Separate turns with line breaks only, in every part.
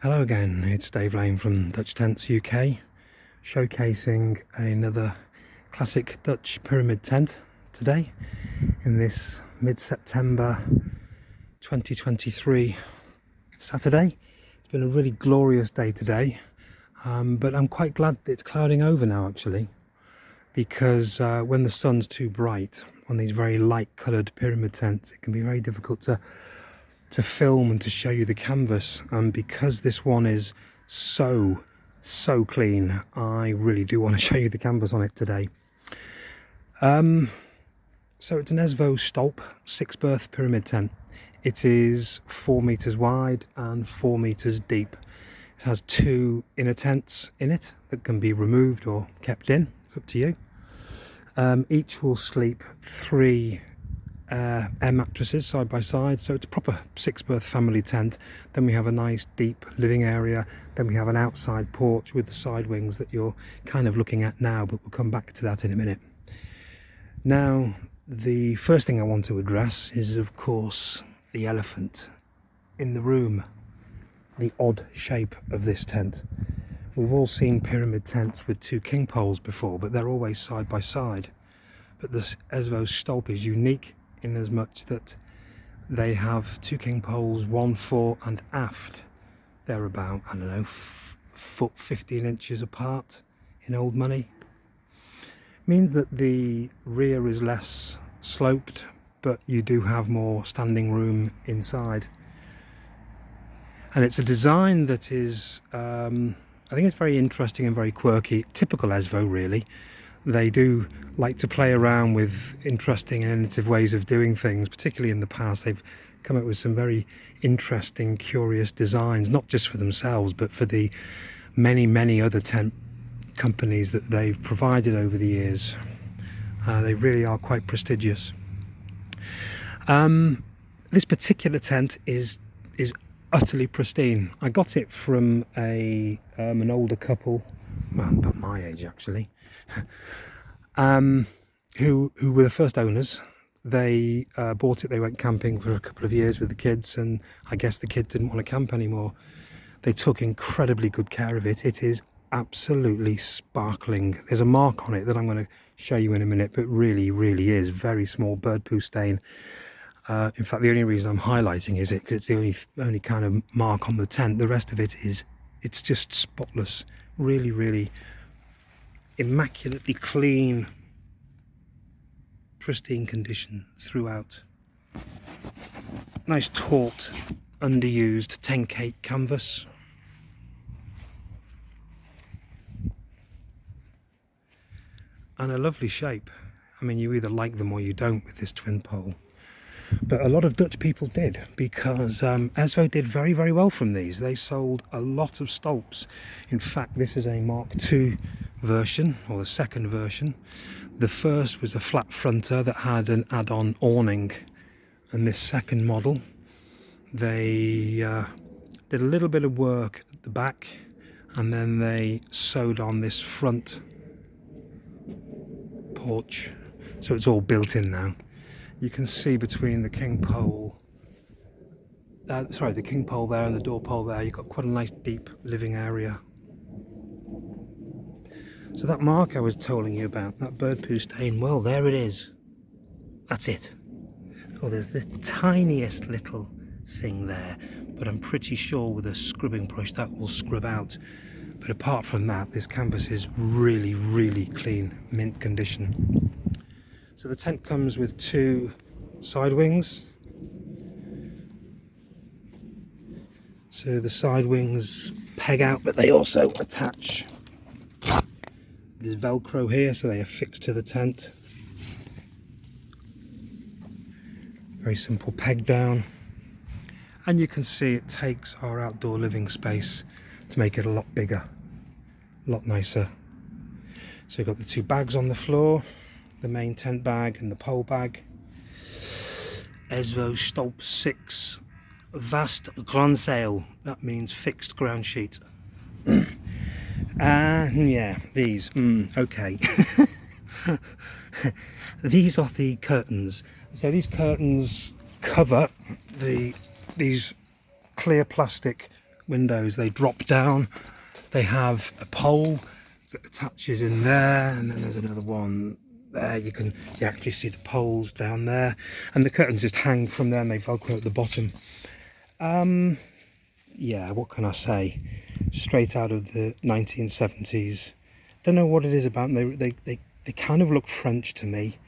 Hello again, it's Dave Lane from Dutch Tents UK, showcasing another classic Dutch pyramid tent today in this mid-September 2023 Saturday. It's been a really glorious day today, but I'm quite glad that it's clouding over now actually, because when the sun's too bright on these very light coloured pyramid tents, it can be very difficult to film and to show you the canvas. And because this one is so clean, I really do want to show you the canvas on it today. So it's an ESVO Stolp 6-berth pyramid tent. It is 4 meters wide and 4 meters deep. It has 2 inner tents in it that can be removed or kept in, it's up to you. Each will sleep 3 air mattresses side by side, so it's a proper 6-berth family tent. Then we have a nice deep living area, then we have an outside porch with the side wings that you're kind of looking at now, but we'll come back to that in a minute. Now, the first thing I want to address is of course the elephant in the room, the odd shape of this tent. We've all seen pyramid tents with 2 king poles before, but they're always side by side. But this ESVO Stolp is unique in as much that they have 2 king poles, 1 fore and aft. They're about, I don't know, foot 15 inches apart in old money. Means that the rear is less sloped, but you do have more standing room inside. And it's a design that is, I think it's very interesting and very quirky, typical ESVO really. They do like to play around with interesting and innovative ways of doing things, particularly in the past. They've come up with some very interesting, curious designs, not just for themselves, but for the many other tent companies that they've provided over the years. They really are quite prestigious. This particular tent is utterly pristine. I got it from an older couple, well, about my age actually, who were the first owners. They bought it, they went camping for a couple of years with the kids, and I guess the kids didn't want to camp anymore. They took incredibly good care of it. It is absolutely sparkling. There's a mark on it that I'm going to show you in a minute, but really is very small bird poo stain. In fact, the only reason I'm highlighting is because it's the only kind of mark on the tent. The rest of it it's just spotless, really immaculately clean, pristine condition throughout. Nice taut, underused 10K canvas. And a lovely shape. I mean, you either like them or you don't with this twin pole. But a lot of Dutch people did, because ESVO did very well from these. They sold a lot of Stolps. In fact, this is a Mark II version, or the second version. The first was a flat fronter that had an add-on awning, and this second model, they did a little bit of work at the back, and then they sewed on this front porch, so it's all built in now. You can see between the king pole, the king pole there and the door pole there, you've got quite a nice deep living area. So that mark I was telling you about, that bird poo stain, well, there it is. That's it. Oh, there's the tiniest little thing there, but I'm pretty sure with a scrubbing brush that will scrub out. But apart from that, this canvas is really clean, mint condition. So the tent comes with 2 side wings. So the side wings peg out, but they also attach. There's Velcro here, so they are fixed to the tent. Very simple peg down. And you can see it takes our outdoor living space to make it a lot bigger, a lot nicer. So you've got the 2 bags on the floor, the main tent bag and the pole bag. ESVO Stolp 6 Vast Grondzeil, that means fixed ground sheet. And yeah, these, okay. These are the curtains. So these curtains cover these clear plastic windows, they drop down. They have a pole that attaches in there, and then there's another one there. You actually see the poles down there, and the curtains just hang from there and they velcro at the bottom. Yeah, what can I say? Straight out of the 1970s. Don't know what it is about them. They kind of look French to me.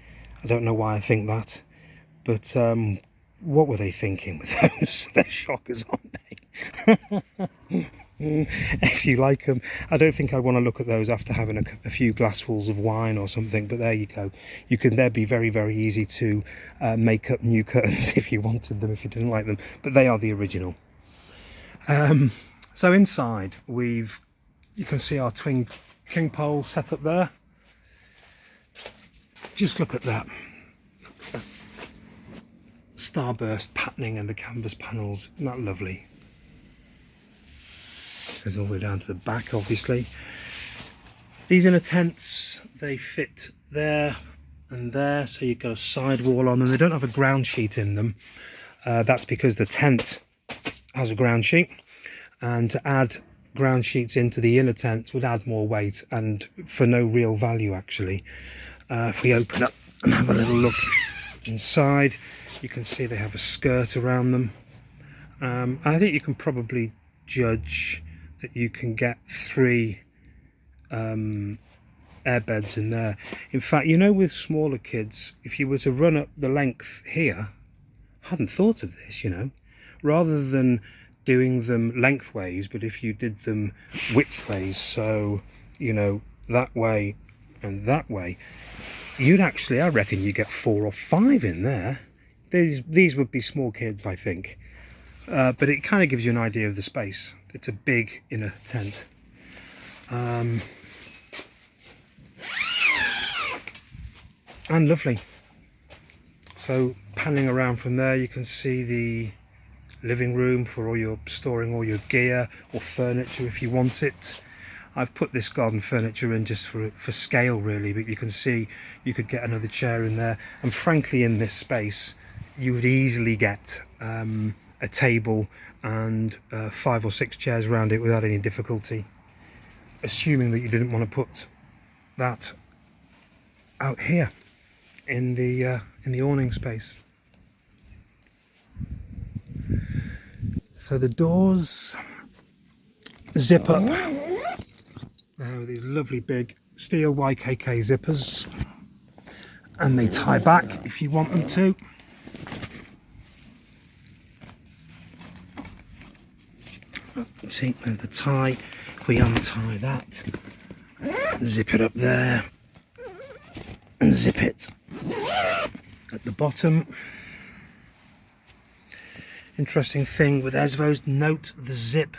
I don't know why I think that, but what were they thinking with those? They're shockers, aren't they? If you like them. I don't think I'd want to look at those after having a few glassfuls of wine or something, but there you go. They'd be very, very easy to make up new curtains if you wanted them, if you didn't like them, but they are the original. So inside you can see our twin king pole set up there. Just look at that starburst patterning and the canvas panels. Isn't that lovely? Goes all the way down to the back, obviously. These inner tents, they fit there and there, so you've got a sidewall on them. They don't have a ground sheet in them. That's because the tent has a ground sheet, and to add ground sheets into the inner tent would add more weight and for no real value, actually. If we open up and have a little look inside, you can see they have a skirt around them. I think you can probably judge that you can get 3 air beds in there. In fact, you know, with smaller kids, if you were to run up the length here, I hadn't thought of this, you know, rather than doing them lengthways, but if you did them widthways, so, you know, that way and that way, you'd actually, I reckon you get 4 or 5 in there. These would be small kids, I think, but it kind of gives you an idea of the space. It's a big inner tent. And lovely. So panning around from there, you can see the living room for storing all your gear or furniture if you want it. I've put this garden furniture in just for scale, really, but you can see you could get another chair in there, and frankly in this space you would easily get a table and 5 or 6 chairs around it without any difficulty, assuming that you didn't want to put that out here in the awning space. So the doors zip up there with these lovely big steel YKK zippers, and they tie back if you want them to. See, there's the tie. If we untie that, zip it up there and zip it at the bottom. Interesting thing with ESVO's, note the zip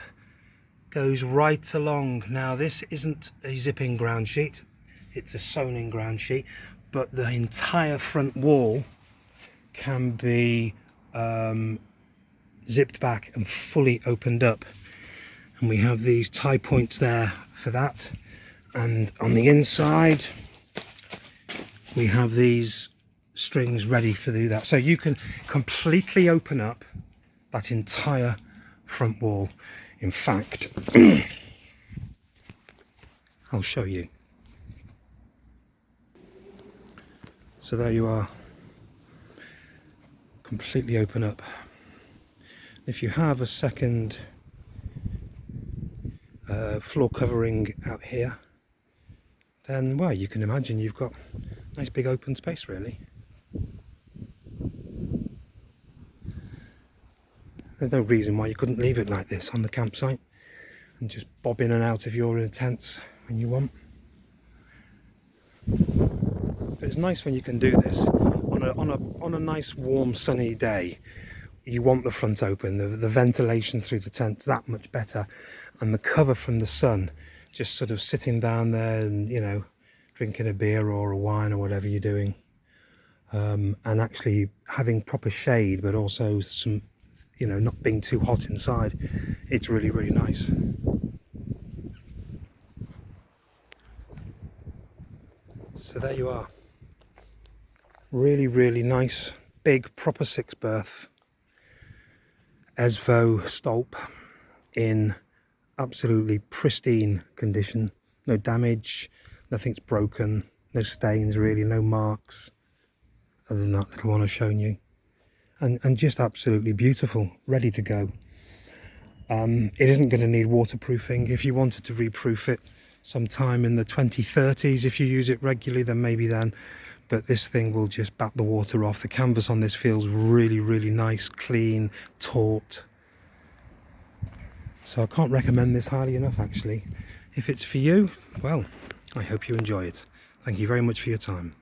goes right along. Now this isn't a zipping ground sheet, it's a sewn in ground sheet, but the entire front wall can be zipped back and fully opened up, and we have these tie points there for that, and on the inside we have these strings ready to do that, so you can completely open up that entire front wall. In fact, I'll show you. So there you are, completely open up. If you have a second floor covering out here, then, well, you can imagine you've got a nice big open space, really. There's no reason why you couldn't leave it like this on the campsite and just bob in and out of your tents when you want. But it's nice when you can do this on a nice warm sunny day. You want the front open, the ventilation through the tent's that much better, and the cover from the sun, just sort of sitting down there and, you know, drinking a beer or a wine or whatever you're doing, and actually having proper shade, but also some, you know, not being too hot inside. It's really, really nice. So there you are. Really, really nice, big, proper 6 berth ESVO Stolp in absolutely pristine condition. No damage, nothing's broken, no stains really, no marks, other than that little one I've shown you. And just absolutely beautiful, ready to go. It isn't going to need waterproofing. If you wanted to reproof it sometime in the 2030s, if you use it regularly, then maybe then. But this thing will just bat the water off. The canvas on this feels really, really nice, clean, taut. So I can't recommend this highly enough, actually. If it's for you, well, I hope you enjoy it. Thank you very much for your time.